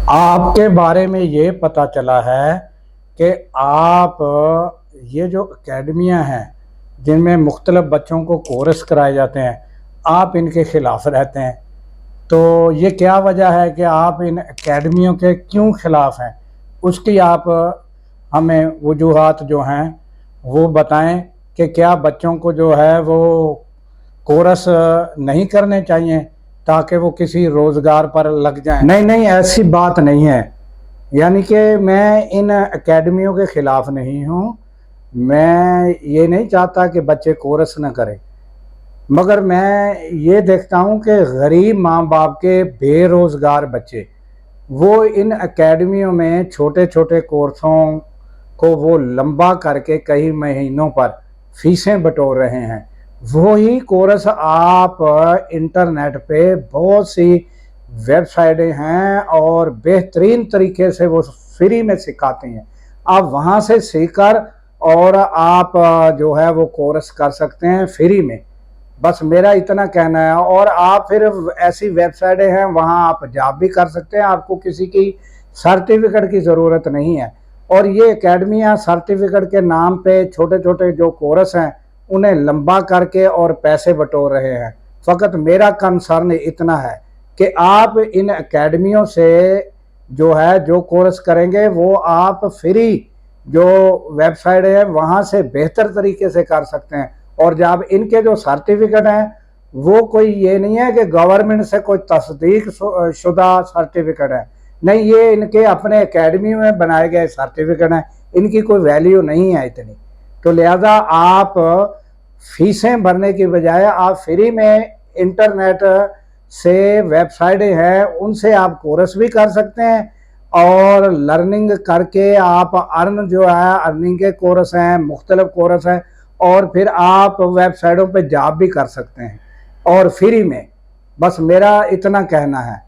आपके बारे में ये पता चला है कि आप ये जो अकेडमियाँ हैं जिनमें मुख्तलिफ बच्चों को कोर्स कराए जाते हैं, आप इनके ख़िलाफ़ रहते हैं। तो ये क्या वजह है कि आप इन अकेडमियों के क्यों ख़िलाफ़ हैं? उसकी आप हमें वजूहात जो हैं वो बताएं कि क्या बच्चों को जो है वो कोर्स नहीं करने चाहिए ताकि वो किसी रोज़गार पर लग जाएं? नहीं नहीं, ऐसी बात नहीं है। यानी कि मैं इन अकेडमियों के ख़िलाफ़ नहीं हूँ। मैं ये नहीं चाहता कि बच्चे कोर्स ना करें, मगर मैं ये देखता हूँ कि गरीब माँ बाप के बेरोज़गार बच्चे वो इन अकेडमियों में छोटे छोटे कोर्सों को वो लंबा करके कई महीनों पर फीसें बटोर रहे हैं। वही कोर्स आप इंटरनेट पे बहुत सी वेबसाइटें हैं और बेहतरीन तरीके से वो फ्री में सिखाते हैं। आप वहाँ से सीखकर और आप जो है वो कोर्स कर सकते हैं फ्री में। बस मेरा इतना कहना है। और आप फिर ऐसी वेबसाइटें हैं वहाँ आप जॉब भी कर सकते हैं, आपको किसी की सर्टिफिकेट की ज़रूरत नहीं है। और ये एकेडमियाँ सर्टिफिकेट के नाम पे छोटे छोटे जो कोर्स हैं उन्हें लंबा करके और पैसे बटोर रहे हैं। फ़कत मेरा कंसर्न इतना है कि आप इन एकेडमियों से जो है जो कोर्स करेंगे वो आप फ्री जो वेबसाइट है वहाँ से बेहतर तरीके से कर सकते हैं। और जब इनके जो सर्टिफिकेट हैं वो कोई ये नहीं है कि गवर्नमेंट से कोई तस्दीक शुदा सर्टिफिकेट है, नहीं, ये इनके अपने एकेडमी में बनाए गए सर्टिफिकेट हैं। इनकी कोई वैल्यू नहीं है इतनी। तो लिहाजा आप फीसें भरने की बजाय आप फ्री में इंटरनेट से वेबसाइटें हैं उनसे आप कोर्स भी कर सकते हैं और लर्निंग करके आप अर्न जो है अर्निंग के कोर्स हैं, मुख्तलिफ कोर्स हैं, और फिर आप वेबसाइटों पे जॉब भी कर सकते हैं और फ्री में। बस मेरा इतना कहना है।